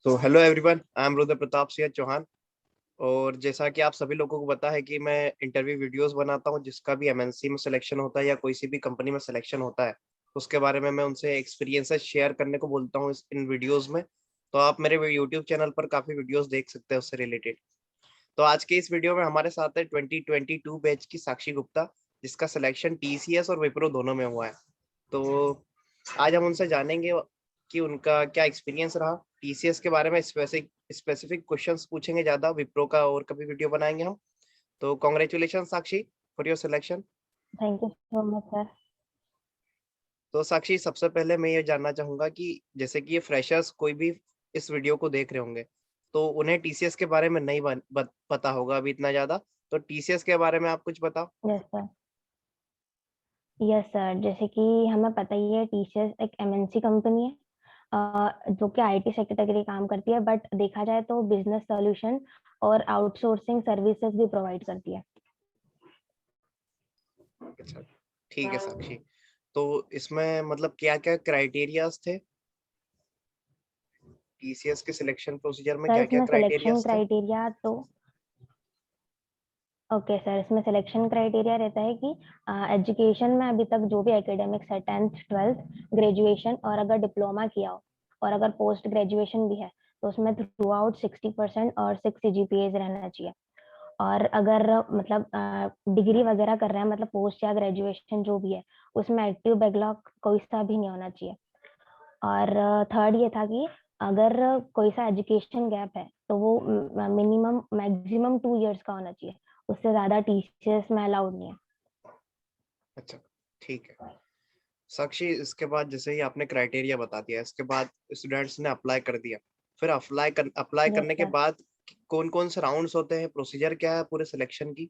तो hello everyone, I am Rudra Pratap Singh Chauhan. और जैसा कि आप सभी लोगों को पता है कि मैं इंटरव्यू वीडियोस बनाता हूं, जिसका भी एमएनसी में सिलेक्शन होता है या कोई सी भी कंपनी में सिलेक्शन होता है, उसके बारे में मैं उनसे एक्सपीरियंसेस शेयर करने को बोलता हूं इन वीडियोस में। तो आप मेरे यूट्यूब चैनल पर काफी वीडियोस देख सकते हैं उससे रिलेटेड। तो आज के इस वीडियो में हमारे साथ है 2022 बैच की साक्षी गुप्ता, जिसका सिलेक्शन टीसीएस और विप्रो दोनों में हुआ है। तो आज हम उनसे जानेंगे कि उनका क्या एक्सपीरियंस रहा। टीसीएस के बारे में स्पेसिफिक क्वेश्चंस पूछेंगे ज्यादा, विप्रो का और कभी वीडियो बनाएंगे हम। तो congratulation Sakshi for your selection. Thank you so much sir. तो साक्षी, सबसे पहले मैं ये जानना चाहूंगा कि जैसे कि ये फ्रेशर्स कोई भी इस वीडियो को देख रहे होंगे, तो उन्हें टीसीएस के बारे में नहीं पता होगा अभी इतना ज्यादा। तो टीसीएस के बारे में आप कुछ बताओ। Yes sir. यस सर, जैसे कि हमें पता ही है टीसीएस एक एमएनसी कंपनी है, जो कि आईटी सेक्टर के लिए काम करती है, बट देखा जाए तो बिजनेस सॉल्यूशन और आउटसोर्सिंग सर्विसेज भी प्रोवाइड करती है। अच्छा, ठीक है साक्षी। तो इसमें मतलब क्या क्या क्राइटेरियाज थे, टीसीएस के सिलेक्शन प्रोसीजर में सर क्या क्या इसमें सिलेक्शन क्राइटेरियाज थे? क्राइटेरिया तो ओके सर, इसमें सिलेक्शन क्राइटेरिया रहता है कि एजुकेशन में अभी तक जो भी एकेडमिक्स है, 10th 12th ग्रेजुएशन, और अगर डिप्लोमा किया हो और अगर पोस्ट ग्रेजुएशन भी है तो उसमें थ्रू आउट 60% और 6 सीजीपीएज रहना चाहिए। और अगर मतलब डिग्री वगैरह कर रहे हैं, मतलब पोस्ट या ग्रेजुएशन जो भी है, उसमें एक्टिव बैकलॉग कोई सा भी नहीं होना चाहिए। और थर्ड ये था कि अगर कोई सा एजुकेशन गैप है तो वो मिनिमम मैक्सिमम 2 इयर्स का होना चाहिए, उससे ज्यादा टीसीएस में अलाउड नहीं है। अच्छा, ठीक है साक्षी। इसके बाद जैसे ही आपने क्राइटेरिया बता दिया, इसके बाद स्टूडेंट्स ने अप्लाई कर दिया। फिर अप्लाई यस करने के सर। बाद कौन कौन से राउंड्स होते हैं, प्रोसीजर क्या है पूरे सिलेक्शन की?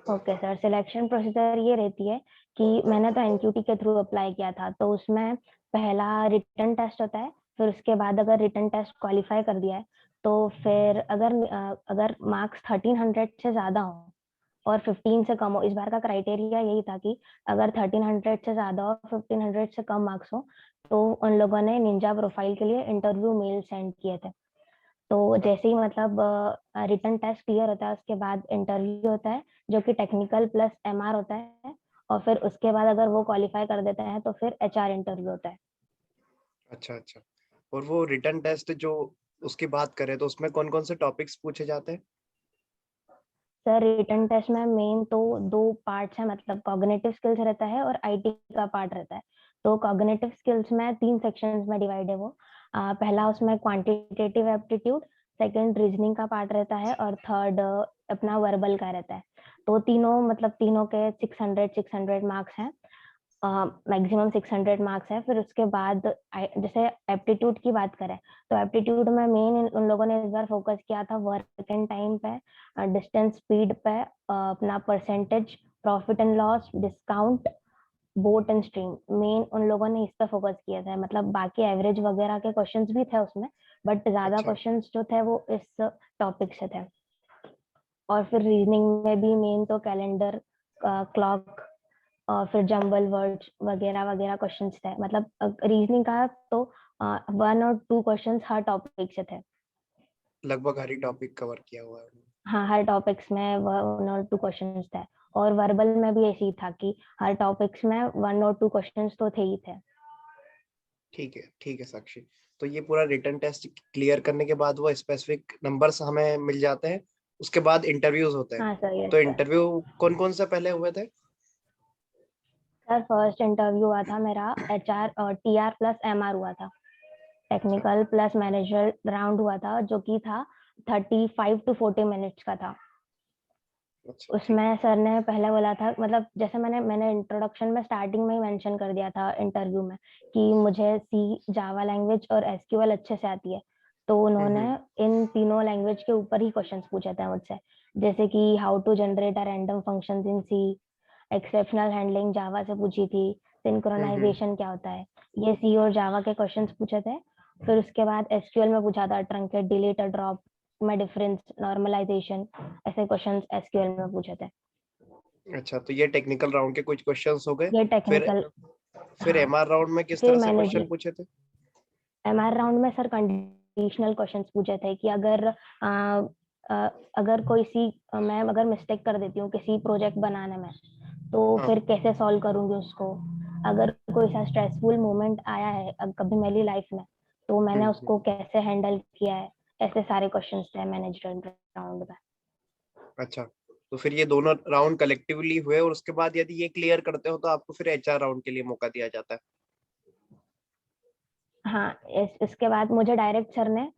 ओके सर, सिलेक्शन प्रोसीजर ये रहती है कि मैंने तो एनक्यूटी के थ्रू अप्लाई किया था, तो उसमें पहला रिटन टेस्ट होता है। फिर उसके बाद अगर रिटन टेस्ट क्वालिफाई कर दिया है तो फिर अगर मार्क्स 1300 से ज्यादा हो और 15 से कम हो, इस बार का क्राइटेरिया यही था कि अगर 1300 से ज्यादा और 1500 से कम मार्क्स हो तो उन लोगों ने निंजा प्रोफाइल के लिए इंटरव्यू मेल सेंड किए थे। तो जैसे ही मतलब रिटन टेस्ट क्लियर होता है, उसके बाद इंटरव्यू होता है जो कि टेक्निकल प्लस एमआर होता है। और फिर उसके बाद अगर वो क्वालिफाई कर देते हैं तो फिर एचआर इंटरव्यू होता है। अच्छा अच्छा। और वो रिटर्न टेस्ट जो उसकी बात करें तो उसमें कौन कौन से टॉपिक्स पूछे जाते हैं? सर रिटन टेस्ट में मेन तो दो पार्ट्स हैं, मतलब कॉग्निटिव स्किल्स रहता है और आईटी का पार्ट रहता है। तो कॉग्निटिव स्किल्स में 3 सेक्शंस में डिवाइड है वो। पहला उसमें क्वांटिटेटिव एप्टीट्यूड, सेकंड रीजनिंग का पार्ट रहता है, और थर्ड अपना वर्बल का रहता है। तो तीनों मतलब तीनों के 600 मार्क्स हैं, मैक्सिमम 600 मार्क्स है। फिर उसके बाद जैसे एप्टीट्यूड की बात करें तो एप्टीट्यूड में मेन उन लोगों ने इस बार फोकस किया था वर्क एंड टाइम पे, डिस्टेंस स्पीड पे, अपना percentage, profit and loss, discount, boat and stream. Main उन लोगों ने इस पे फोकस किया था, मतलब बाकी एवरेज वगैरह के क्वेश्चंस भी थे उसमें, बट ज्यादा अच्छा क्वेश्चंस जो थे वो इस टॉपिक से थे। और फिर रीजनिंग में भी मेन तो कैलेंडर, क्लॉक, और फिर जंबल वर्ड्स वगैरह वगैरह क्वेश्चंस थे। मतलब रीजनिंग का तो 1 और 2 क्वेश्चंस हर टॉपिक से थे। लगभग हर ही टॉपिक कवर किया हुआ है। हाँ, हर टॉपिक्स में 1 और 2 क्वेश्चंस थे। और वर्बल में भी ऐसे ही था कि हर टॉपिक्स में 1 और 2 क्वेश्चंस तो थे ही थे। ठीक है साक्षी। तो ये पूरा रिटर्न टेस्ट क्लियर करने के बाद वो स्पेसिफिक नंबर्स हमें मिल जाते हैं। उसके बाद इंटरव्यूज होते हैं। हाँ सर, यस तो सर। इंटरव्यू कौन कौन से पहले हुए थे? सर फर्स्ट इंटरव्यू हुआ था मेरा एचआर और टीआर प्लस एमआर हुआ था। अच्छा टेक्निकल प्लस मैनेजर राउंड हुआ था, जो कि था 35 to 40 मिनट्स का था। अच्छा, ठीक है। उसमें सर ने पहले बोला था, मतलब जैसे मैंने इंट्रोडक्शन में स्टार्टिंग में ही मेंशन कर दिया था इंटरव्यू में कि मुझे सी, जावा लैंग्वेज और एसक्यूएल अच्छे से आती है। तो उन्होंने हम्म। इन तीनों लैंग्वेज के ऊपर ही क्वेश्चंस पूछे थे मुझसे, जैसे कि how to generate a random functions in C, exceptional handling Java से पूछी थी, हम्म। सिंक्रोनाइजेशन क्या होता है, ये सी और जावा के क्वेश्चंस पूछे थे। फिर उसके बाद एसक्यूएल में पूछा था ट्रंकेट, डिलीट और ड्रॉप में डिफरेंस, नॉर्मलाइजेशन, ऐसे क्वेश्चंस एसक्यूएल में पूछे थे। अच्छा, तो ये टेक्निकल राउंड के कुछ क्वेश्चंस हो गए। ये फिर टेक्निकल। फिर हाँ, एमआर राउंड में किस फिर तरह से मैंने क्वेश्चन पूछे थे? एमआर राउंड में सर कंडीशनल क्वेश्चंस पूछे थे कि अगर मैं अगर मिस्टेक कर देती हूँ किसी प्रोजेक्ट बनाने में, तो हाँ। फिर कैसे सॉल्व करूंगी उसको। अगर कोई सा स्ट्रेसफुल मोमेंट आया है कभी मेरी लाइफ में, तो मैंने उसको कैसे हैंडल किया है। ऐसे सारे क्वेश्चंस थे मैनेजमेंट राउंड में। अच्छा, तो फिर ये दोनों राउंड कलेक्टिवली हुए और उसके बाद यदि ये क्लियर करते हो तो आपको फिर एचआर राउंड के लिए मौका दिया जाता है। हाँ, इसके बाद मुझे डायरेक्ट सर ने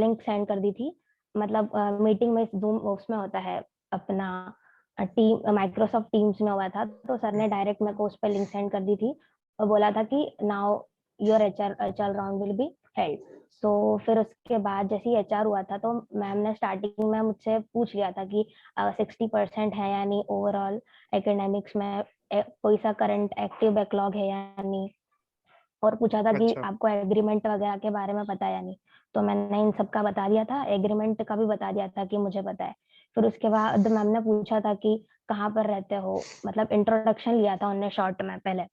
लिंक सेंड कर दी थी। मतलब मीटिंग में जूम उसमें होता है अपना टीम, माइक्रोसॉफ्ट टीम्स में हुआ था, तो सर ने डायरेक्ट मेरे को उस पर लिंक सेंड कर दी थी और बोला था कि now your HR round will be held. तो फिर उसके बाद जैसे ही एचआर हुआ था, तो मैम ने स्टार्टिंग में मुझसे पूछ लिया था कि 60% है या नहीं ओवरऑल एकेडमिक्स में, कोई सा करंट एक्टिव बैकलॉग है या नहीं, और पूछा था कि अच्छा। आपको एग्रीमेंट वगैरह के बारे में पता है या नहीं। तो मैंने इन सब का बता दिया था, एग्रीमेंट का भी बता दिया था कि मुझे पता है। फिर उसके बाद मैम ने पूछा था कि कहाँ पर रहते हो, मतलब इंट्रोडक्शन लिया था उन्होंने शॉर्ट में पहले।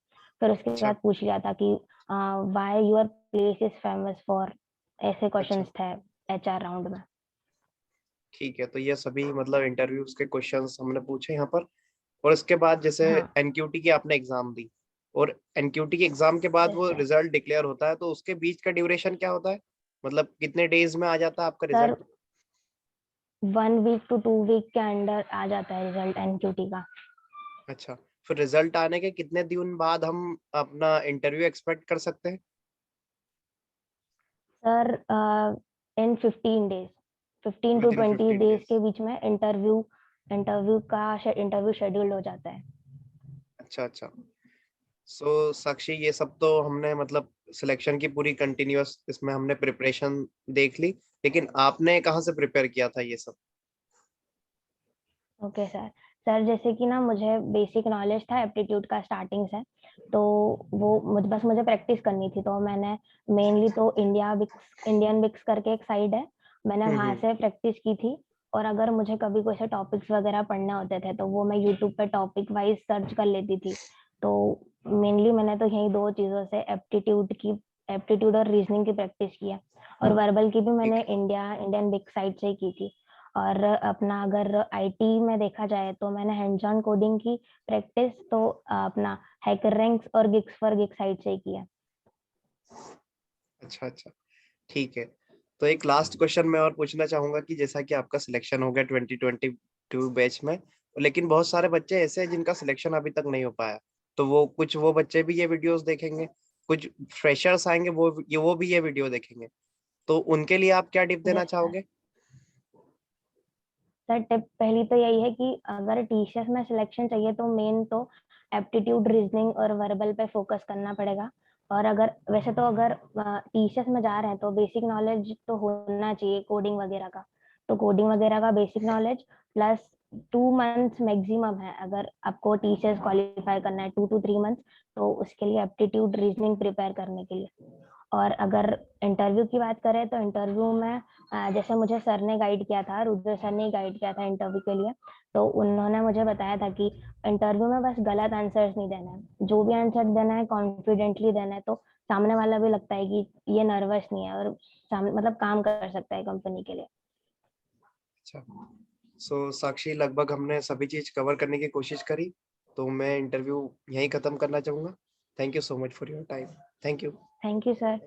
फिर उसके अच्छा। बाद पूछ लिया था कि why your place is famous for, ऐसे अच्छा। क्वेश्चंस थे एचआर राउंड में। ठीक है, तो ये सभी मतलब इंटरव्यूज के क्वेश्चंस हमने पूछे यहाँ पर। और इसके बाद जैसे हाँ एनक्यूटी की आपने एग्जाम दी, और एनक्यूटी की एग्जाम के बाद यस वो सर। रिजल्ट डिक्लेयर होता है, तो उसके बीच का ड्यूरेशन क्या होता है? मतलब कितने डेज में आ जाता है आपका sir result? 1 week to 2 week के अंदर आ जाता है रिजल्ट एनक्यूटी का। अच्छा, फिर रिजल्ट आने के कितने दिन बाद हम अपना इंटरव्यू एक्सपेक्ट कर सकते हैं? Sir in 15 days, 15 with two in 20 15 days days. के बीच में इंटरव्यू शेड्यूल हो जाता है। अच्छा अच्छा। सो साक्षी, ये सब तो हमने मतलब सिलेक्शन की पूरी कंटिन्यूअस इसमें हमने प्रिपरेशन देख ली, लेकिन आपने कहाँ से प्रिपेयर किया था ये सब? Okay sir. सर जैसे कि ना मुझे बेसिक नॉलेज था एप्टीट्यूड का स्टार्टिंग से, तो मुझे प्रैक्टिस करनी थी, तो मैंने मेनली तो इंडियन विक्स करके एक साइड है, मैंने वहां हम्म। से प्रैक्टिस की थी। और अगर मुझे कभी कोई से टॉपिक्स वगैरह पढ़ने होते थे, तो वो मैं यूट्यूब पे टॉपिक वाइज सर्च कर लेती थी। तो मेनली मैंने तो यही दो चीजों से एप्टीट्यूड और रीजनिंग की प्रैक्टिस की है। और वर्बल की भी ठीक मैंने है। इंडियन बिग साइट से ही की थी। और अपना अगर आईटी में देखा जाए, तो मैंने हैंड्स ऑन कोडिंग की प्रैक्टिस तो अपना हैकर रैंक्स और गिग्स फॉर गिग साइट से ही किया। अच्छा अच्छा। ठीक है, तो एक लास्ट क्वेश्चन मैं और पूछना चाहूंगा कि जैसा कि आपका सिलेक्शन हो गया 2022 बैच में, लेकिन बहुत सारे बच्चे ऐसे हैं जिनका सिलेक्शन अभी तक नहीं हो पाया, तो वो बच्चे भी ये वीडियोस देखेंगे, कुछ फ्रेशर्स आएंगे वो भी ये वीडियो देखेंगे, तो उनके लिए आप क्या टिप देना यस सर। चाहोगे? सर टिप पहली तो यही है कि अगर टीसीएस में सिलेक्शन चाहिए, तो मेन तो एप्टीट्यूड रीजनिंग और वर्बल पे फोकस करना पड़ेगा। और अगर वैसे तो अगर टीसीएस में जा रहे हैं, तो बेसिक नॉलेज तो होना चाहिए कोडिंग वगैरह का। तो कोडिंग वगैरह का basic knowledge plus 2 months maximum है, अगर आपको टीसीएस क्वालिफाई करना है 2 to 3 मंथ्स, तो उसके लिए एप्टीट्यूड रीजनिंग प्रिपेयर करने के लिए। और अगर इंटरव्यू की बात करें, तो इंटरव्यू में जैसे मुझे सर ने गाइड किया था, रुद्र सर ने गाइड किया था इंटरव्यू के लिए। तो उन्होंने मुझे बताया था कि इंटरव्यू में बस गलत आंसर्स नहीं देना है, जो भी आंसर देना है कॉन्फिडेंटली देना है, तो सामने वाला भी लगता है कि ये नर्वस नहीं है और सामने मतलब काम कर सकता है कंपनी के लिए। अच्छा, सो साक्षी, लगभग हमने सभी चीज कवर करने की कोशिश करी, तो मैं इंटरव्यू यहीं खत्म करना चाहूंगा। Thank you so much for your time. Thank you. Thank you sir.